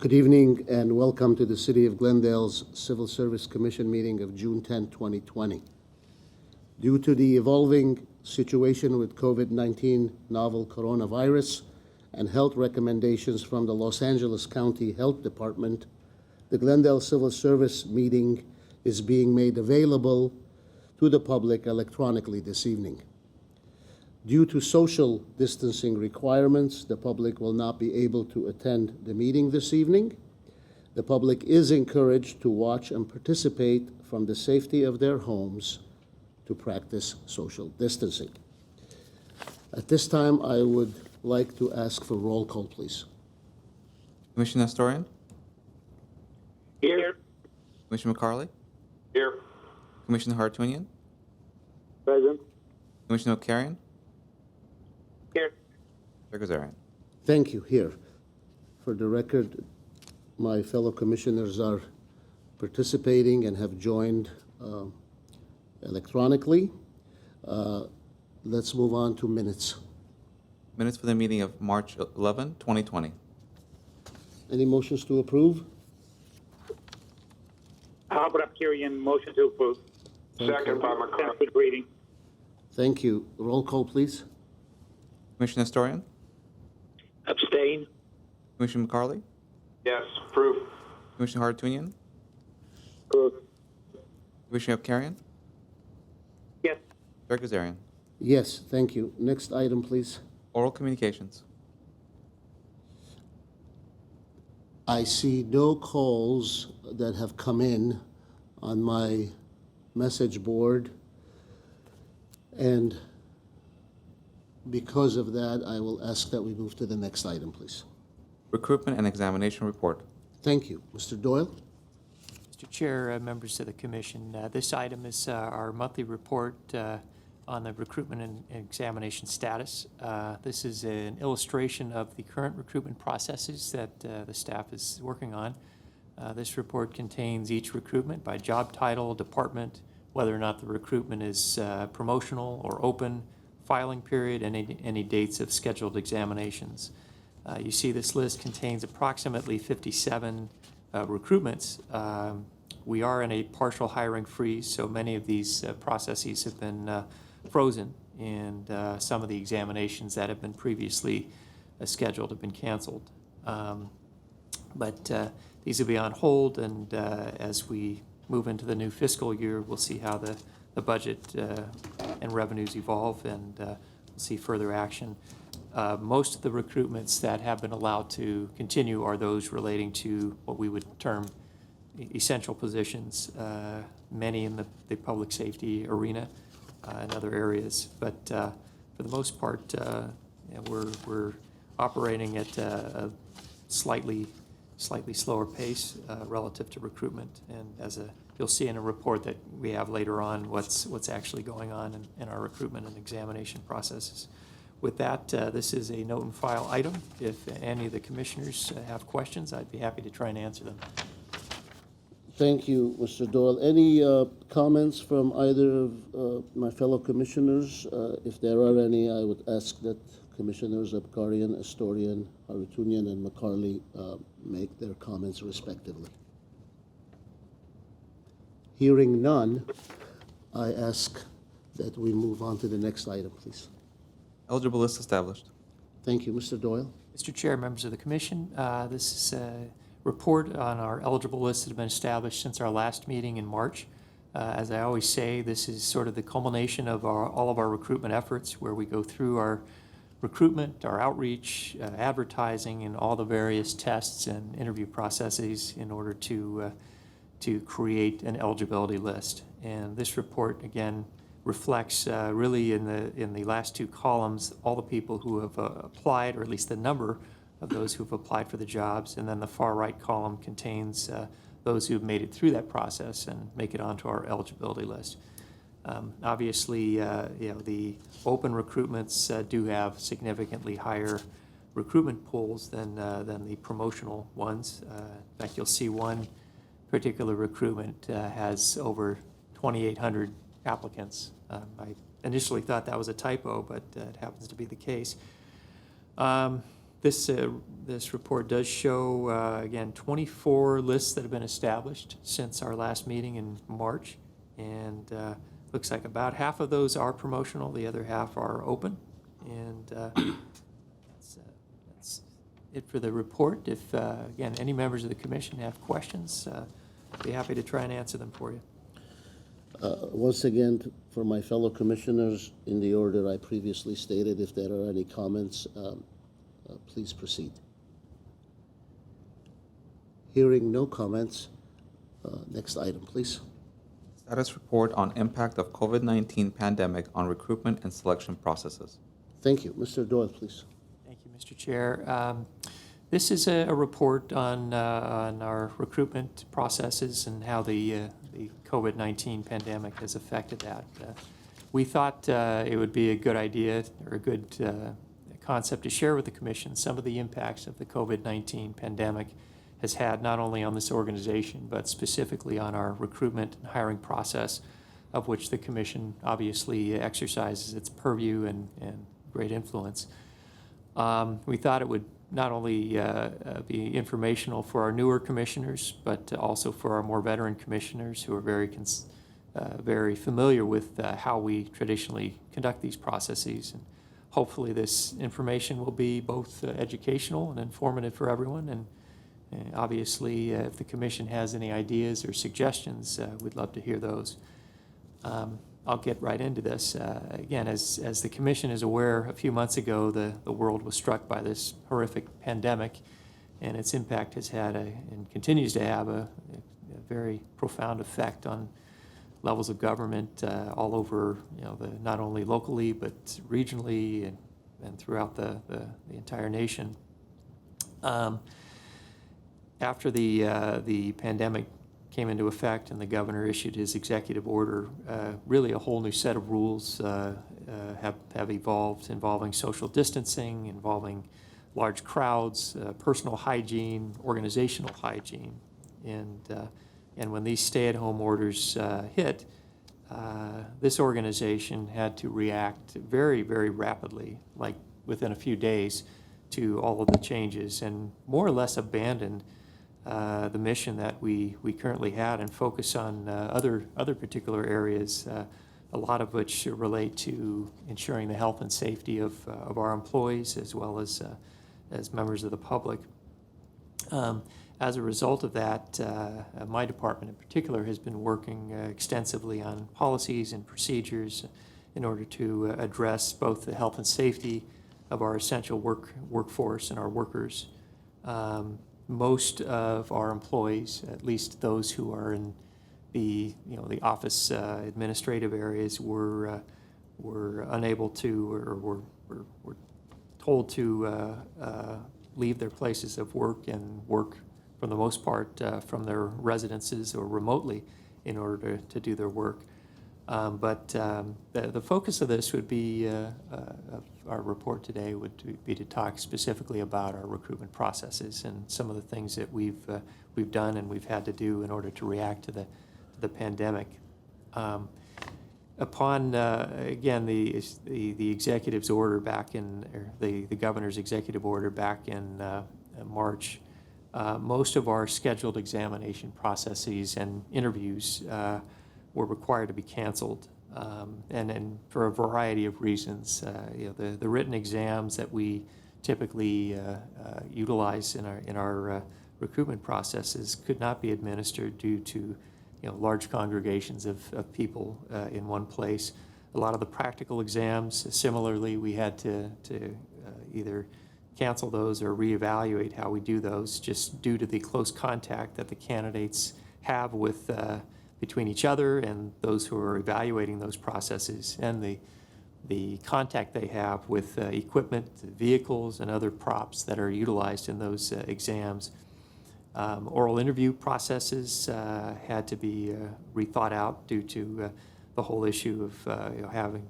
Good evening and welcome to the City of Glendale's Civil Service Commission meeting of June 10, 2020. Due to the evolving situation with COVID-19 novel coronavirus and health recommendations from the Los Angeles County Health Department, the Glendale Civil Service meeting is being made available to the public electronically this evening. Due to social distancing requirements, the public will not be able to attend the meeting this evening. The public is encouraged to watch and participate from the safety of their homes to practice social distancing. At this time, I would like to ask for roll call, please. Commissioner Nestorian? Here. Commissioner McCarley? Here. Commissioner Hartunian? Present. Commissioner O'Carrion? Here. Chair Gazarian? Thank you. Here. For the record, my fellow commissioners are participating and have joined electronically. Let's move on to minutes. Minutes for the meeting of March 11, 2020. Any motions to approve? Abrakarian, motion to approve. Second by McCarthy. Good reading. Thank you. Roll call, please. Commissioner Nestorian? Abstain. Commissioner McCarley? Yes. Approve. Commissioner Hartunian? Approve. Commissioner O'Carrion? Yes. Chair Gazarian? Yes, thank you. Next item, please. Oral communications. I see no calls that have come in on my message board, and because of that, I will ask that we move to the next item, please. Recruitment and examination report. Thank you. Mr. Doyle? Mr. Chair, members of the Commission, this item is our monthly report on the recruitment and examination status. This is an illustration of the current recruitment processes that the staff is working on. This report contains each recruitment by job title, department, whether or not the recruitment is promotional or open, filing period, and any dates of scheduled examinations. You see this list contains approximately 57 recruitments. We are in a partial hiring freeze, so many of these processes have been frozen, and some of the examinations that have been previously scheduled have been canceled. But these will be on hold, and as we move into the new fiscal year, we'll see how the budget and revenues evolve, and we'll see further action. Most of the recruitments that have been allowed to continue are those relating to what we would term essential positions, many in the public safety arena and other areas. But for the most part, we're operating at a slightly slower pace relative to recruitment. And you'll see in a report that we have later on what's actually going on in our recruitment and examination processes. With that, this is a note and file item. If any of the commissioners have questions, I'd be happy to try and answer them. Thank you, Mr. Doyle. Any comments from either of my fellow commissioners? If there are any, I would ask that Commissioners Abkarian, Astorian, Harutunian, and McCarley make their comments respectively. Hearing none, I ask that we move on to the next item, please. Eligible list established. Thank you, Mr. Doyle. Mr. Chair, members of the Commission, this is a report on our eligible list that have been established since our last meeting in March. As I always say, this is sort of the culmination of all of our recruitment efforts, where we go through our recruitment, our outreach, advertising, and all the various tests and interview processes in order to create an eligibility list. And this report, again, reflects really in the last two columns all the people who have applied, or at least the number of those who have applied for the jobs, and then the far right column contains those who have made it through that process and make it onto our eligibility list. Obviously, the open recruitments do have significantly higher recruitment pools than the promotional ones. In fact, you'll see one particular recruitment has over 2,800 applicants. I initially thought that was a typo, but it happens to be the case. This This report does show, again, 24 lists that have been established since our last meeting in March. And looks like about half of those are promotional, the other half are open. And that's it for the report. If, again, any members of the commission have questions, I'd be happy to try and answer them for you. Once again, for my fellow commissioners, in the order I previously stated, if there are any comments, please proceed. Hearing no comments, next item, please. Status report on impact of COVID-19 pandemic on recruitment and selection processes. Thank you. Mr. Doyle, please. Thank you, Mr. Chair. This is a report on our recruitment processes and how the COVID-19 pandemic has affected that. We thought it would be a good idea or a good concept to share with the Commission some of the impacts of the COVID-19 pandemic has had not only on this organization, but specifically on our recruitment and hiring process, of which the Commission obviously exercises its purview and great influence. We thought it would not only be informational for our newer commissioners, but also for our more veteran commissioners who are very familiar with how we traditionally conduct these processes. And hopefully this information will be both educational and informative for everyone. And obviously, if the Commission has any ideas or suggestions, we'd love to hear those. I'll get right into this. Again, as the Commission is aware, a few months ago, the world was struck by this horrific pandemic, and its impact has had and continues to have a very profound effect on levels of government all over, not only locally, but regionally and throughout the entire nation. After the pandemic came into effect and the governor issued his executive order, really a whole new set of rules have evolved involving social distancing, involving large crowds, personal hygiene, organizational hygiene. And when these stay-at-home orders hit, this organization had to react very, very rapidly, like within a few days, to all of the changes and more or less abandon the mission that we currently had and focus on other particular areas, a lot of which relate to ensuring the health and safety of our employees as well as members of the public. As a result of that, my department in particular has been working extensively on policies and procedures in order to address both the health and safety of our essential workforce and our workers. Most of our employees, at least those who are in the office administrative areas, were unable to or were told to leave their places of work and work for the most part from their residences or remotely in order to do their work. But the focus of this would be, of our report today would be to talk specifically about our recruitment processes and some of the things that we've done and we've had to do in order to react to the pandemic. Upon, again, the executive's order back in, or the governor's executive order back in March, most of our scheduled examination processes and interviews were required to be canceled, and for a variety of reasons. The written exams that we typically utilize in our recruitment processes could not be administered due to large congregations of people in one place. A lot of the practical exams, similarly, we had to either cancel those or reevaluate how we do those, just due to the close contact that the candidates have with between each other and those who are evaluating those processes, and the contact they have with equipment, vehicles, and other props that are utilized in those exams. Oral interview processes had to be rethought out due to the whole issue of having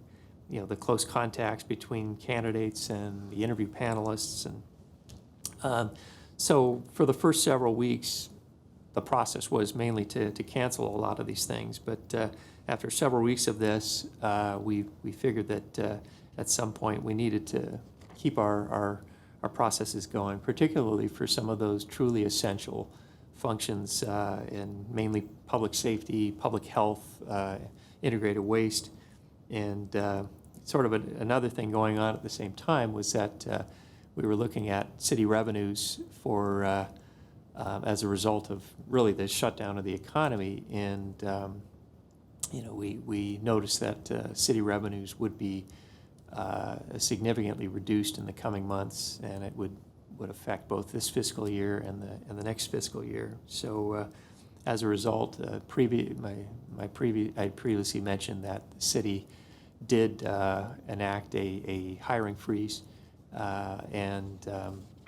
the close contacts between candidates and the interview panelists. And so for the first several weeks, the process was mainly to cancel a lot of these things. But after several weeks of this, we figured that at some point we needed to keep our our processes going, particularly for some of those truly essential functions in mainly public safety, public health, integrated waste. And sort of another thing going on at the same time was that we were looking at city revenues for as a result of really the shutdown of the economy, and we noticed that city revenues would be significantly reduced in the coming months, and it would affect both this fiscal year and the next fiscal year. So as a result, I previously mentioned that the city did enact a hiring freeze, and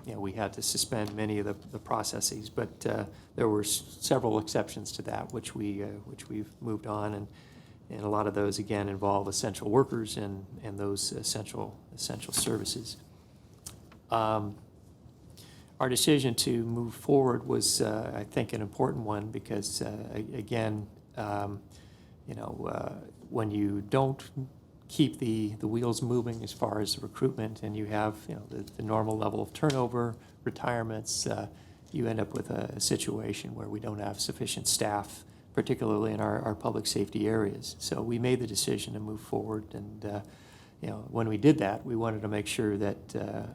we had to suspend many of the processes, but there were several exceptions to that, which we've moved on, and a lot of those again involve essential workers and those essential services. Our decision to move forward was, I think, an important one because, again, when you don't keep the wheels moving as far as recruitment, and you have the normal level of turnover, retirements, you end up with a situation where we don't have sufficient staff, particularly in our public safety areas. So we made the decision to move forward, and when we did that, we wanted to make sure that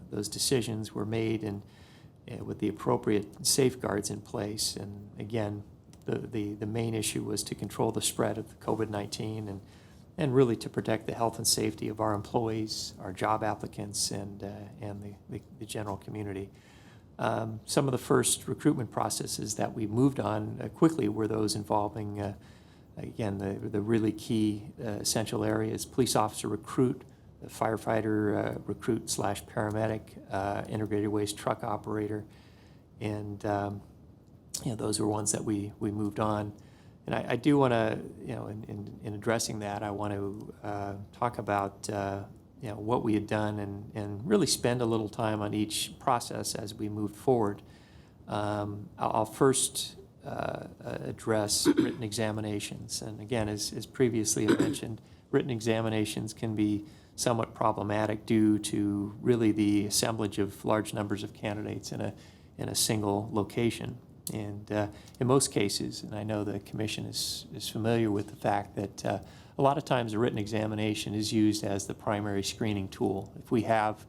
those decisions were made and with the appropriate safeguards in place. And again, the main issue was to control the spread of COVID-19 and really to protect the health and safety of our employees, our job applicants, and the general community. Some of the first recruitment processes that we moved on quickly were those involving, again, the really key essential areas: police officer recruit, firefighter recruit / paramedic, integrated waste truck operator, and those were ones that we moved on. And I do want to, in addressing that, I want to talk about what we had done and really spend a little time on each process as we moved forward. I'll first address written examinations, and again, as previously mentioned, written examinations can be somewhat problematic due to really the assemblage of large numbers of candidates in a single location. And in most cases, and I know the Commission is familiar with the fact that a lot of times a written examination is used as the primary screening tool. If we have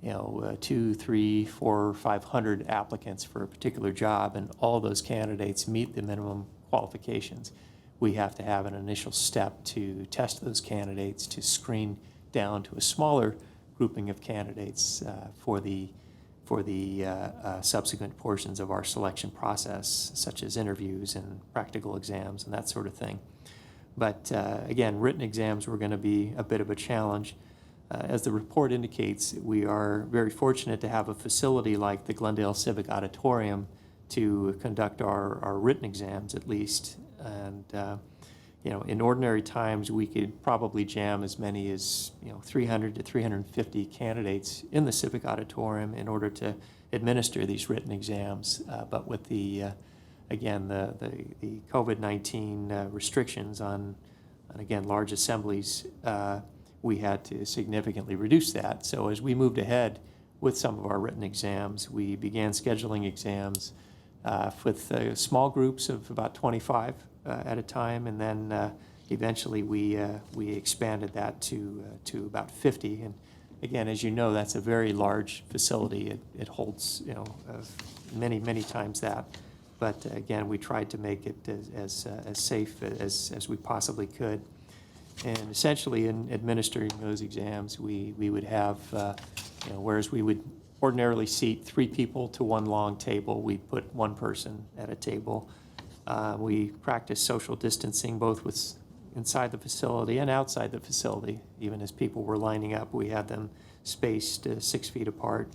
200, 300, 400, 500 applicants for a particular job and all those candidates meet the minimum qualifications, we have to have an initial step to test those candidates, to screen down to a smaller grouping of candidates for the subsequent portions of our selection process, such as interviews and practical exams and that sort of thing. But again, written exams were going to be a bit of a challenge. As the report indicates, we are very fortunate to have a facility like the Glendale Civic Auditorium to conduct our written exams, at least. And in ordinary times, we could probably jam as many as 300 to 350 candidates in the Civic Auditorium in order to administer these written exams. But with the again the COVID-19 restrictions on again large assemblies, we had to significantly reduce that. So as we moved ahead with some of our written exams, we began scheduling exams with small groups of about 25 at a time, and then eventually we expanded that to about 50. And again, as you know, that's a very large facility. It holds many times that. But again, we tried to make it as safe as we possibly could. And essentially, in administering those exams, we would have, whereas we would ordinarily seat 3 people to one long table, we put 1 person at a table. We practiced social distancing both inside the facility and outside the facility. Even as people were lining up, we had them spaced 6 feet apart.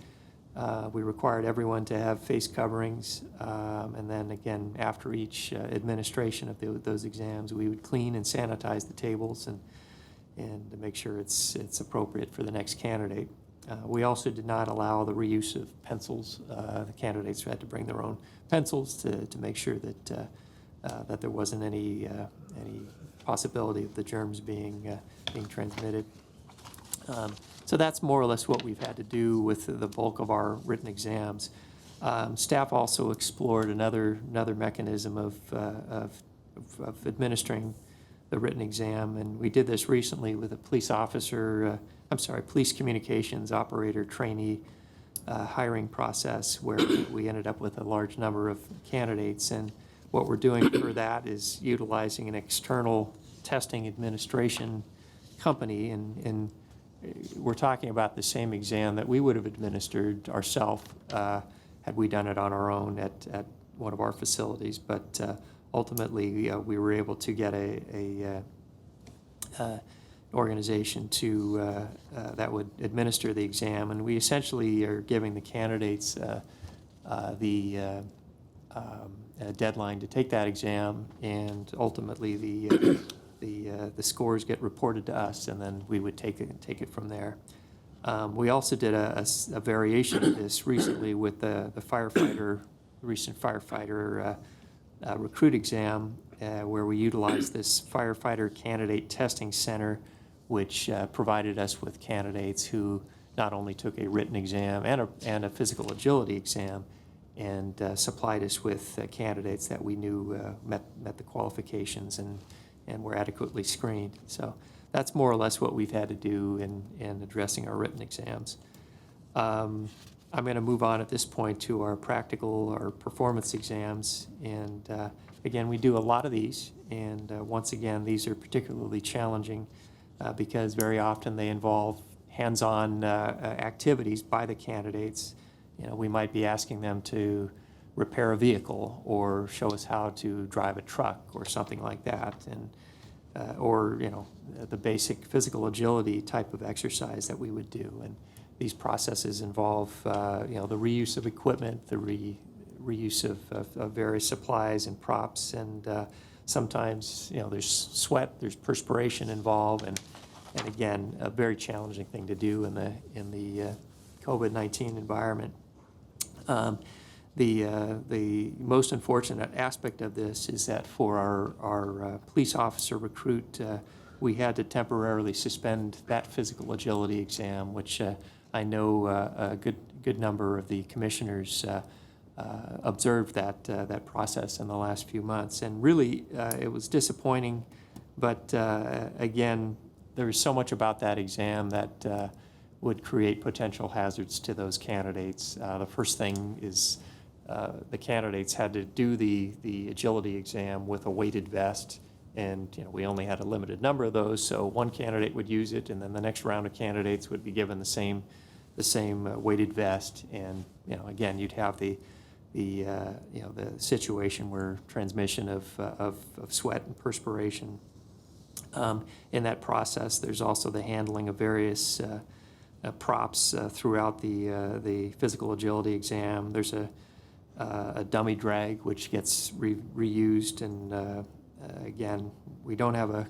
We required everyone to have face coverings, and then again, after each administration of those exams, we would clean and sanitize the tables and to make sure it's appropriate for the next candidate. We also did not allow the reuse of pencils. The candidates had to bring their own pencils to make sure that there wasn't any So that's more or less what we've had to do with the bulk of our written exams. Staff also explored another mechanism of administering the written exam, and we did this recently with a police communications operator trainee hiring process, where we ended up with a large number of candidates. And what we're doing for that is utilizing an external testing administration company, and we're talking about the same exam that we would have administered ourselves had we done it on our own at one of our facilities. But ultimately, we were able to get an organization to that would administer the exam, and we essentially are giving the candidates the deadline to take that exam, and ultimately the scores get reported to us, and then we would take it from there. We also did a variation of this recently with the recent firefighter recruit exam, where we utilized this firefighter candidate testing center, which provided us with candidates who not only took a written exam and a physical agility exam, and supplied us with candidates that we knew met the qualifications and were adequately screened. So that's more or less what we've had to do in addressing our written exams. I'm going to move on at this point to our practical or performance exams. And again, we do a lot of these. And once again, these are particularly challenging because very often they involve hands-on activities by the candidates. You know, we might be asking them to repair a vehicle or show us how to drive a truck or something like that, and or you know, the basic physical agility type of exercise that we would do. And these processes involve you know, the reuse of equipment, the reuse of various supplies and props, and sometimes, you know, there's sweat, there's perspiration involved, and again, a very challenging thing to do in the COVID-19 environment. The most unfortunate aspect of this is that for our police officer recruit, we had to temporarily suspend that physical agility exam, which I know a good number of the commissioners observed that process in the last few months. And really, it was disappointing, but again, there was so much about that exam that would create potential hazards to those candidates. The first thing is the candidates had to do the agility exam with a weighted vest, and you know, we only had a limited number of those, so one candidate would use it, and then the next round of candidates would be given the same weighted vest. And you know, again, you'd have the you know, the situation where transmission of sweat and perspiration. In that process, there's also the handling of various props throughout the physical agility exam. There's a dummy drag which gets reused, and again, we don't have a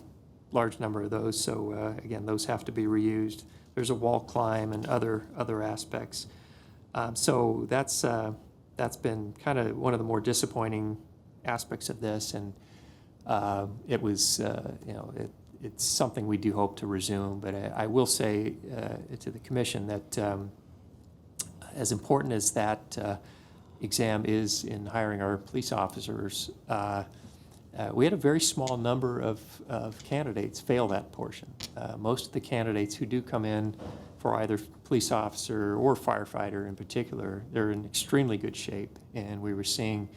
large number of those, so again, those have to be reused. There's a wall climb and other aspects. So that's been kind of one of the more disappointing aspects of this, and it was you know, it's something we do hope to resume. But I will say to the commission that as important as that exam is in hiring our police officers, we had a very small number of candidates fail that portion. Most of the candidates who do come in for either police officer or firefighter in particular, they're in extremely good shape, and we were seeing,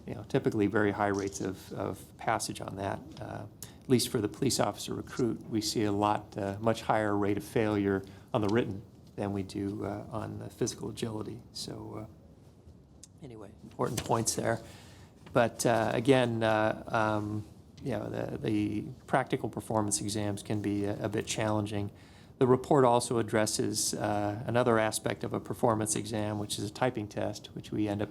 you know, typically very high rates of passage on that. At least for the police officer recruit, we see a much higher rate of failure on the written than we do on the physical agility. So anyway, important points there. But again, you know, the practical performance exams can be a bit challenging. The report also addresses another aspect of a performance exam, which is a typing test, which we end up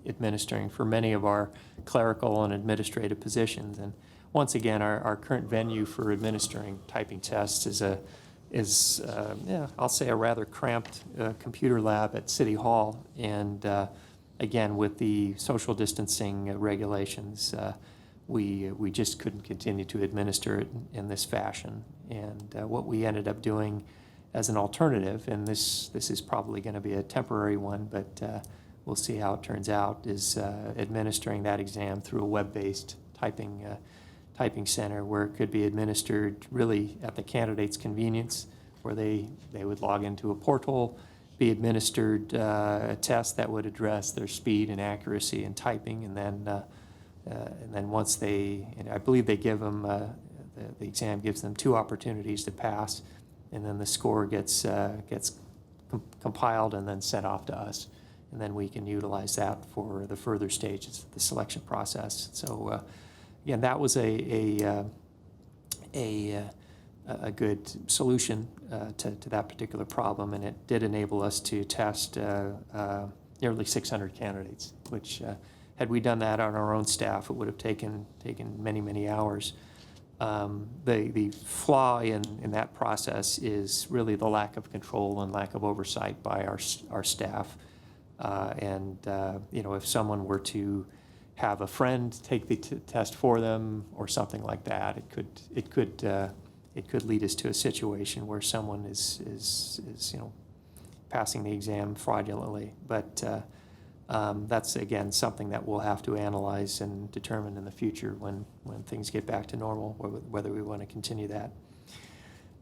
administering for many of our clerical and administrative positions. And once again, our current venue for administering typing tests is yeah, I'll say a rather cramped computer lab at City Hall. And again, with the social distancing regulations, we just couldn't continue to administer it in this fashion. And what we ended up doing as an alternative, and this is probably going to be a temporary one, but we'll see how it turns out, is administering that exam through a web-based typing center where it could be administered really at the candidate's convenience, where they would log into a portal, be administered a test that would address their speed and accuracy in typing, and then once and I believe they give them, the exam gives them 2 opportunities to pass, and then the score gets compiled and then sent off to us, and then we can utilize that for the further stages of the selection process. So again, that was a good solution to that particular problem, and it did enable us to test nearly 600 candidates, which had we done that on our own staff, it would have taken many hours. The flaw in that process is really the lack of control and lack of oversight by our staff. If someone were to have a friend take the test for them or something like that, it could lead us to a situation where someone is passing the exam fraudulently. But that's, again, something that we'll have to analyze and determine in the future when things get back to normal, whether we want to continue that.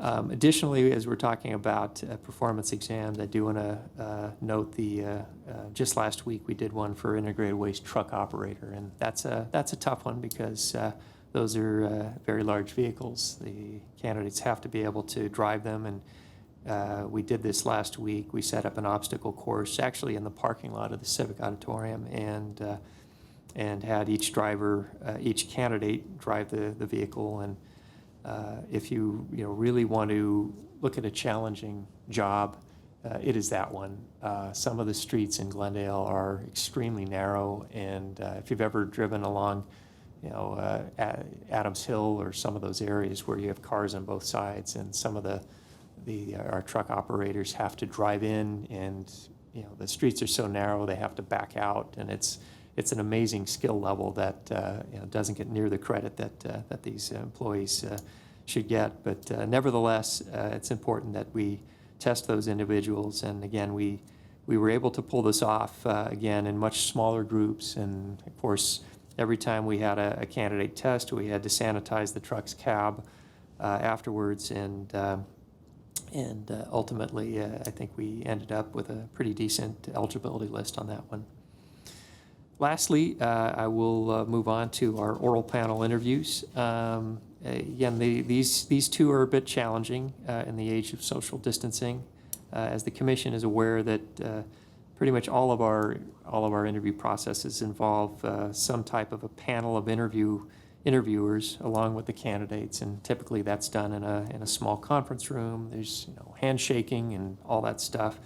Additionally, as we're talking about performance exams, I do want to note just last week we did one for integrated waste truck operator, and that's a tough one because those are very large vehicles. The candidates have to be able to drive them, and we did this last week. We set up an obstacle course actually in the parking lot of the Civic Auditorium, and had each candidate drive the vehicle. And if you really want to look at a challenging job, it is that one. Some of the streets in Glendale are extremely narrow, and if you've ever driven along, Adams Hill or some of those areas where you have cars on both sides, and some of our truck operators have to drive in, and the streets are so narrow they have to back out, and it's an amazing skill level that doesn't get near the credit that these employees should get. But nevertheless, it's important that we test those individuals. And again, we were able to pull this off again in much smaller groups. And of course, every time we had a candidate test, we had to sanitize the truck's cab afterwards. And ultimately, I think we ended up with a pretty decent eligibility list on that one. Lastly, I will move on to our oral panel interviews. Again, these two are a bit challenging in the age of social distancing, as the Commission is aware that pretty much all of our interview processes involve some type of a panel of interviewers along with the candidates, and typically that's done in a small conference room. There's handshaking and all that stuff.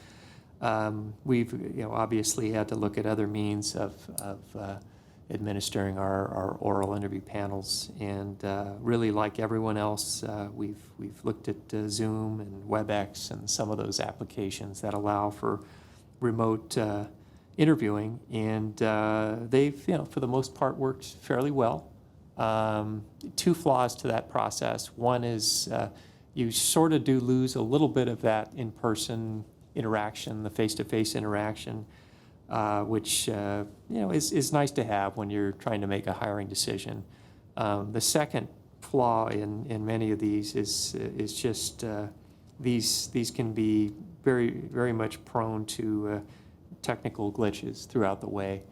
We've obviously had to look at other means of administering our oral interview panels, and really, like everyone else, we've looked at Zoom and WebEx and some of those applications that allow for remote interviewing, and they've for the most part worked fairly well. 2 flaws to that process. One is you sort of do lose a little bit of that in-person interaction, the face-to-face interaction, which is nice to have when you're trying to make a hiring decision. The second flaw in many of these is just these can be very, very much prone to technical glitches throughout the way,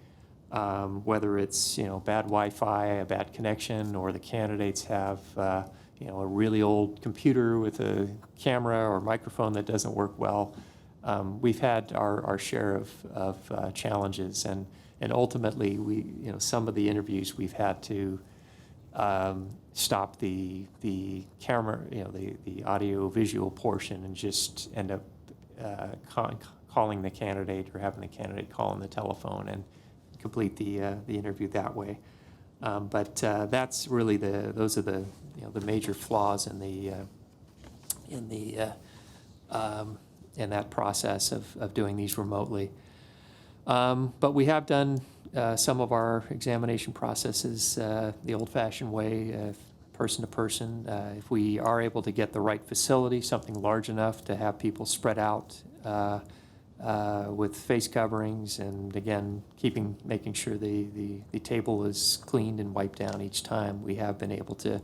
whether it's bad Wi-Fi, a bad connection, or the candidates have a really old computer with a camera or microphone that doesn't work well. We've had our share of challenges, and ultimately some of the interviews we've had to stop the camera, the audio visual portion, and just end up calling the candidate or having the candidate call on the telephone and complete the interview that way. But that's really those are the major flaws in that process of doing these remotely. But we have done some of our examination processes the old-fashioned way, person to person. If we are able to get the right facility, something large enough to have people spread out with face coverings, and again, making sure the table is cleaned and wiped down each time, we have been able to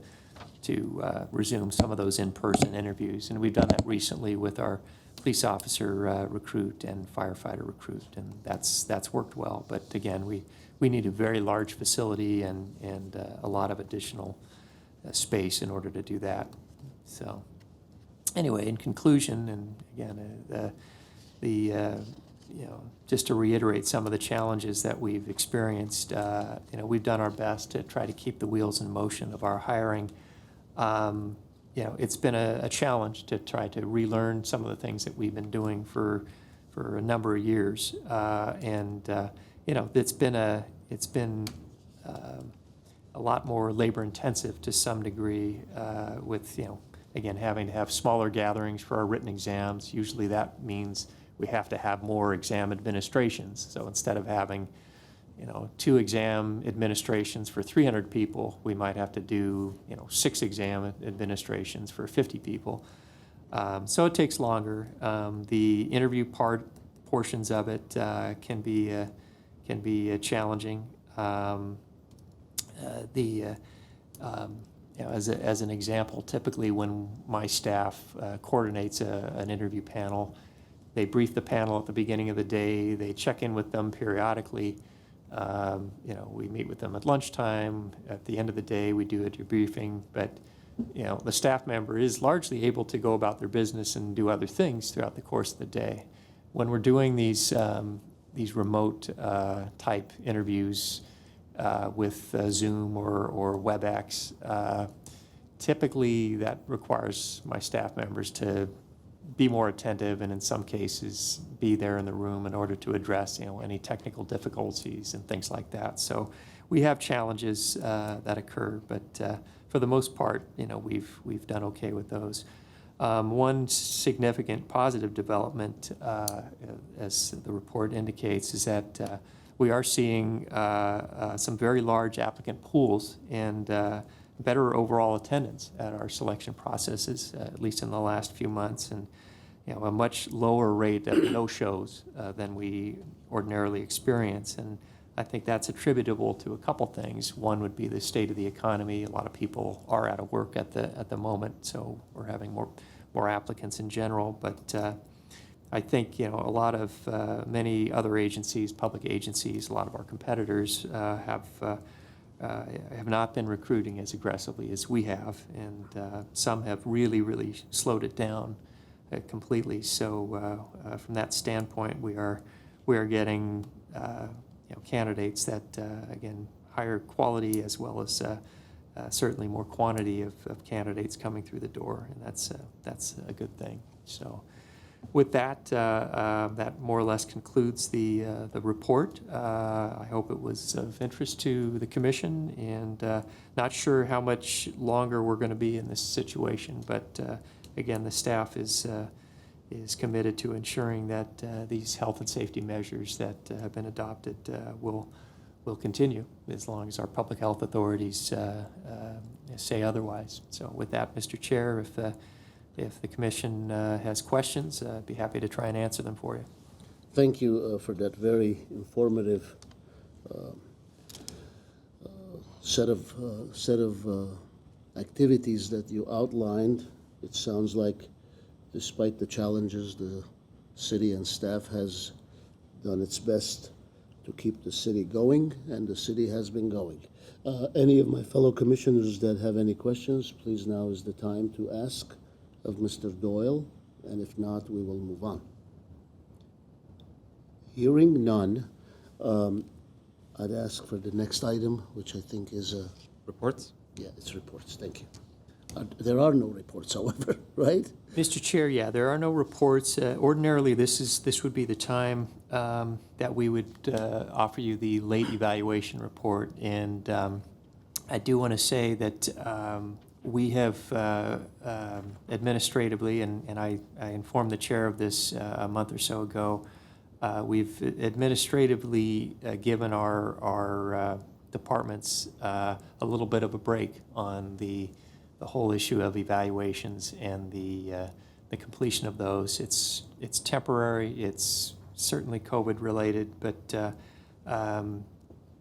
resume some of those in-person interviews. And we've done that recently with our police officer recruit and firefighter recruit, and that's worked well. But again, we need a very large facility and a lot of additional space in order to do that. So anyway, in conclusion, and again, just to reiterate some of the challenges that we've experienced, we've done our best to try to keep the wheels in motion of our hiring. It's been a challenge to try to relearn some of the things that we've been doing for a number of years, it's been a lot more labor intensive to some degree, with again having to have smaller gatherings for our written exams. Usually that means we have to have more exam administrations. So instead of having 2 exam administrations for 300 people, we might have to do 6 exam administrations for 50 people. So it takes longer. The interview portions of it can be challenging. As an example, typically when my staff coordinates an interview panel, they brief the panel at the beginning of the day. They check in with them periodically. We meet with them at lunchtime. At the end of the day, we do a debriefing. But the staff member is largely able to go about their business and do other things throughout the course of the day. When we're doing these remote type interviews with Zoom or WebEx, typically that requires my staff members to be more attentive, and in some cases be there in the room in order to address any technical difficulties and things like that. So we have challenges that occur, but for the most part, we've done okay with those. One significant positive development, as the report indicates, is that we are seeing some very large applicant pools and better overall attendance at our selection processes, at least in the last few months, and a much lower rate of no-shows than we ordinarily experience. And I think that's attributable to a couple things. One would be the state of the economy. A lot of people are out of work at the moment, so we're having more applicants in general. But I think a lot of many other agencies, public agencies, a lot of our competitors have not been recruiting as aggressively as we have, and some have really slowed it down completely. So from that standpoint, we are getting candidates that again, higher quality as well as certainly more quantity of candidates coming through the door, and that's a good thing. So with that, that more or less concludes the report. I hope it was of interest to the Commission, and not sure how much longer we're going to be in this situation, but again, the staff is committed to ensuring that these health and safety measures that have been adopted will continue as long as our public health authorities say otherwise. So with that, Mr. Chair, if the Commission has questions, I'd be happy to try and answer them for you. Thank you for that very informative set of activities that you outlined. It sounds like, despite the challenges, the city and staff has done its best to keep the city going, and the city has been going. Any of my fellow commissioners that have any questions, please, now is the time to ask of Mr. Doyle, and if not, we will move on. Hearing none, I'd ask for the next item, which I think is Reports? yeah, it's reports. Thank you. There are no reports, however, right? Mr. Chair, yeah, there are no reports. Ordinarily, this would be the time that we would offer you the late evaluation report, and I do want to say that we have administratively, and I informed the chair of this a month or so ago, we've administratively given our departments a little bit of a break on the whole issue of evaluations and the completion of those. It's temporary. It's certainly COVID related, but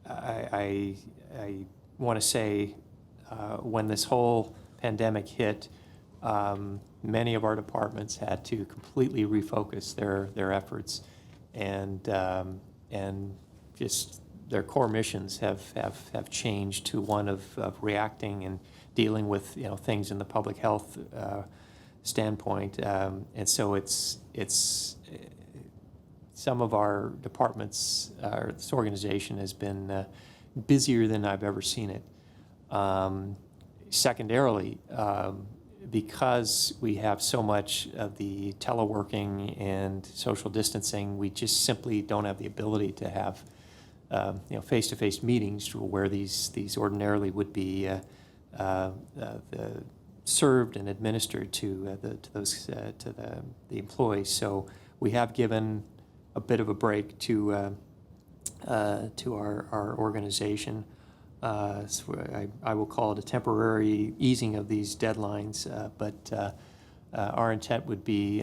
I want to say when this whole pandemic hit, many of our departments had to completely refocus their efforts, and just their core missions have changed to one of reacting and dealing with things in the public health standpoint, and so it's some of our departments, this organization has been busier than I've ever seen it. Secondarily, because we have so much of the teleworking and social distancing, we just simply don't have the ability to have face-to-face meetings where these ordinarily would be served and administered to the employees. So we have given a bit of a break to our organization. So I will call it a temporary easing of these deadlines, but our intent would be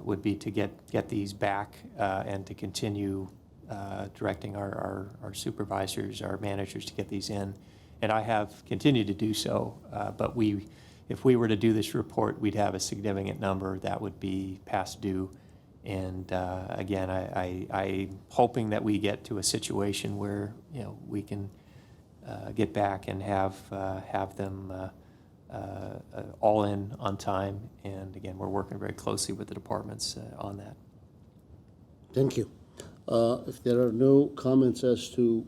would be to get these back and to continue directing our supervisors, our managers to get these in. And I have continued to do so, but if we were to do this report, we'd have a significant number that would be past due. And again, I'm hoping that we get to a situation where we can get back and have them all in on time. And again, we're working very closely with the departments on that. Thank you. If there are no comments as to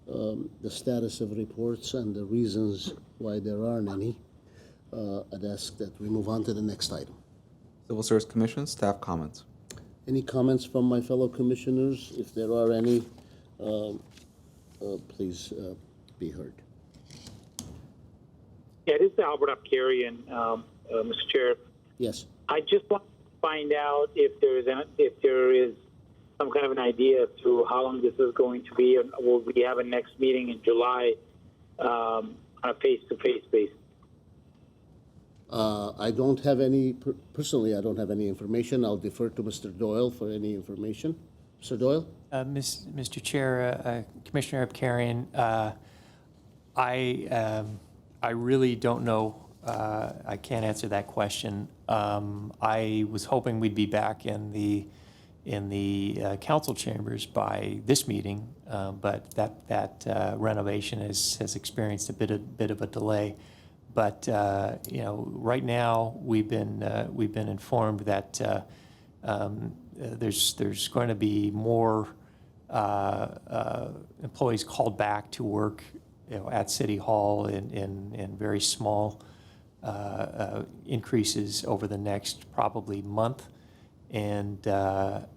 the status of reports and the reasons why there aren't any, I'd ask that we move on to the next item. Civil Service Commission, staff comments. Any comments from my fellow commissioners? If there are any, please be heard. Yeah, this is Albert Apkarian, Mr. Chair. Yes. I just want to find out if there is some kind of an idea as to how long this is going to be, and will we have a next meeting in July on a face-to-face basis? I don't have any, personally, I don't have any information. I'll defer to Mr. Doyle for any information. Mr. Doyle? Mr. Chair, Commissioner Apkarian, I really don't know. I can't answer that question. I was hoping we'd be back in the council chambers by this meeting, but that renovation has experienced a bit of a delay. But right now we've been informed that there's going to be more employees called back to work at City Hall in very small increases over the next probably month, and that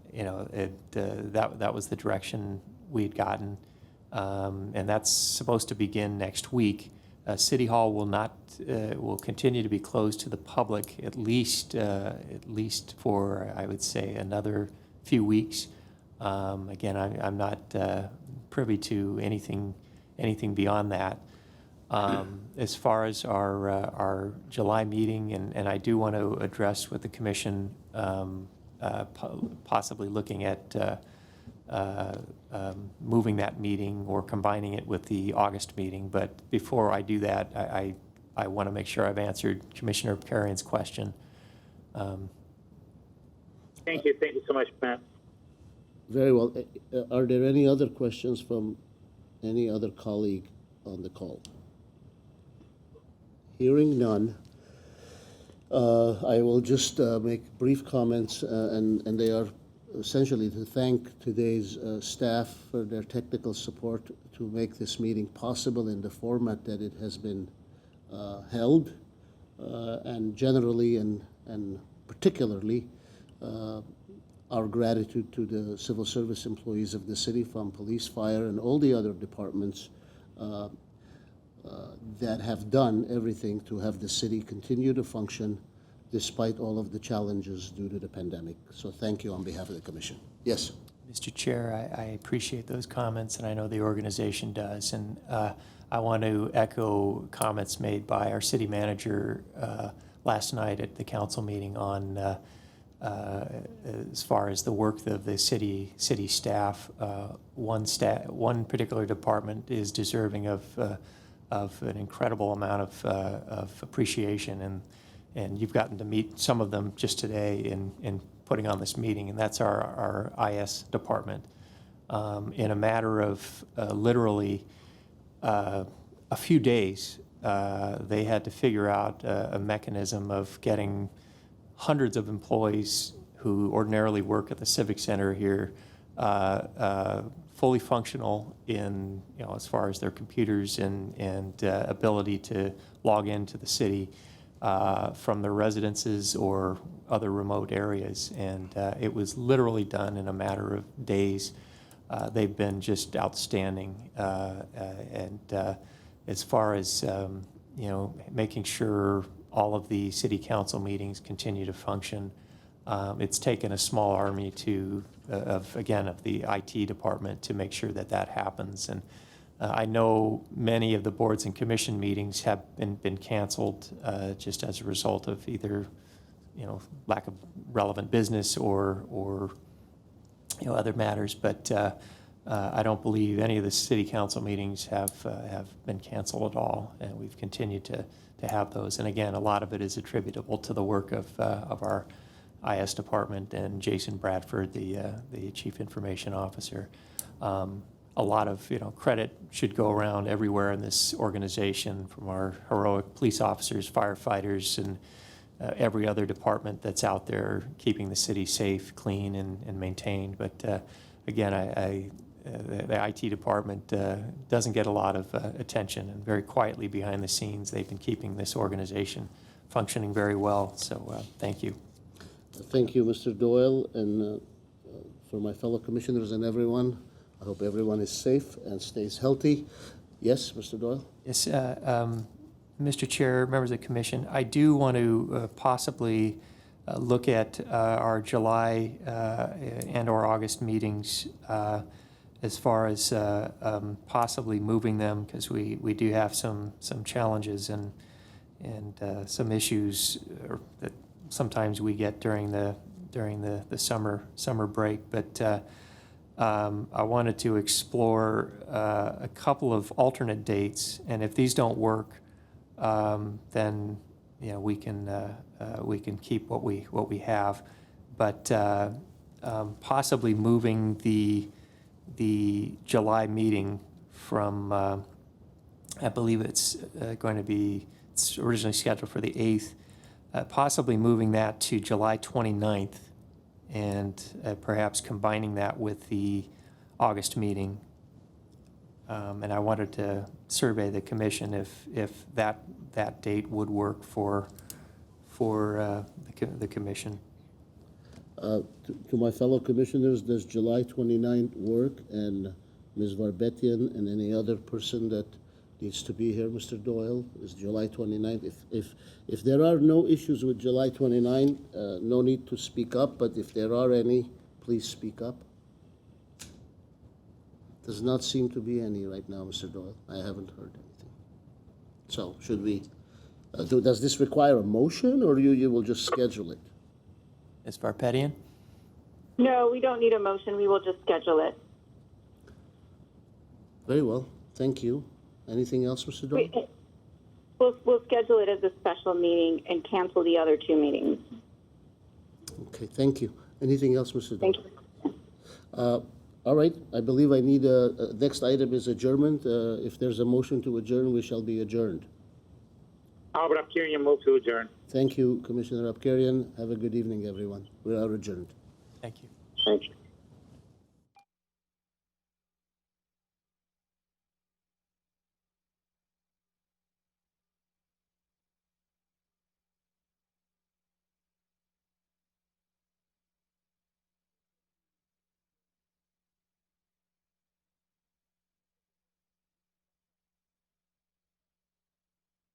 was the direction we had gotten, and that's supposed to begin next week. City Hall will continue to be closed to the public at least for, I would say, another few weeks. Again, I'm not privy to anything beyond that. As far as our July meeting, and I do want to address with the commission possibly looking at moving that meeting or combining it with the August meeting. But before I do that, I want to make sure I've answered Commissioner Apkarian's question. Thank you so much, Matt. Very well. Are there any other questions from any other colleague on the call? Hearing none, I will just make brief comments, and they are essentially to thank today's staff for their technical support to make this meeting possible in the format that it has been held, and generally and particularly our gratitude to the civil service employees of the city, from police, fire, and all the other departments that have done everything to have the city continue to function despite all of the challenges due to the pandemic. So thank you on behalf of the commission. Yes. Mr. Chair, I appreciate those comments, and I know the organization does. And I want to echo comments made by our city manager last night at the council meeting on as far as the work of the city staff. One particular department is deserving of an incredible amount of appreciation, and you've gotten to meet some of them just today in putting on this meeting, and that's our IS department. In a matter of literally a few days, they had to figure out a mechanism of getting hundreds of employees who ordinarily work at the Civic Center here fully functional in, as far as their computers and ability to log into the city from their residences or other remote areas. And it was literally done in a matter of days. They've been just outstanding. And as far as, making sure all of the city council meetings continue to function, it's taken a small army of the IT department to make sure that happens. And I know many of the boards and commission meetings have been canceled just as a result of either, lack of relevant business or other matters. But I don't believe any of the city council meetings have been canceled at all, and we've continued to have those. And again, a lot of it is attributable to the work of our IS department and Jason Bradford, the Chief Information Officer. A lot of credit should go around everywhere in this organization, from our heroic police officers, firefighters, and every other department that's out there keeping the city safe, clean, and maintained. But again, the IT department doesn't get a lot of attention, and very quietly behind the scenes, they've been keeping this organization functioning very well. So thank you. Thank you, Mr. Doyle, and for my fellow commissioners and everyone, I hope everyone is safe and stays healthy. Yes, Mr. Doyle? Yes, Mr. Chair, members of the commission, I do want to possibly look at our July and/or August meetings as far as possibly moving them, because we do have some challenges and some issues that sometimes we get during the summer break. But I wanted to explore a couple of alternate dates, and if these don't work, then we can keep what we have. But possibly moving the July meeting from I believe it's originally scheduled for the 8th. Possibly moving that to July 29th, and perhaps combining that with the August meeting. And I wanted to survey the commission if that date would work for the commission. To my fellow commissioners, does July 29th work? And Ms. Varbetian and any other person that needs to be here, Mr. Doyle, is July 29th. If there are no issues with July 29th, no need to speak up, but if there are any, please speak up. Does not seem to be any right now, Mr. Doyle. I haven't heard anything. So should we, does this require a motion, or you will just schedule it? Ms. Varpetian? No, we don't need a motion. We will just schedule it. Very well. Thank you. Anything else, Mr. Doyle? We'll schedule it as a special meeting and cancel the other two meetings. Okay, thank you. Anything else, Mr. Doyle? Thank you. All right, I believe I need next item is adjournment. If there's a motion to adjourn, we shall be adjourned. Albert Apkarian, move to adjourn. Thank you, Commissioner Apkarian. Have a good evening, everyone. We are adjourned. Thank you. Thank you.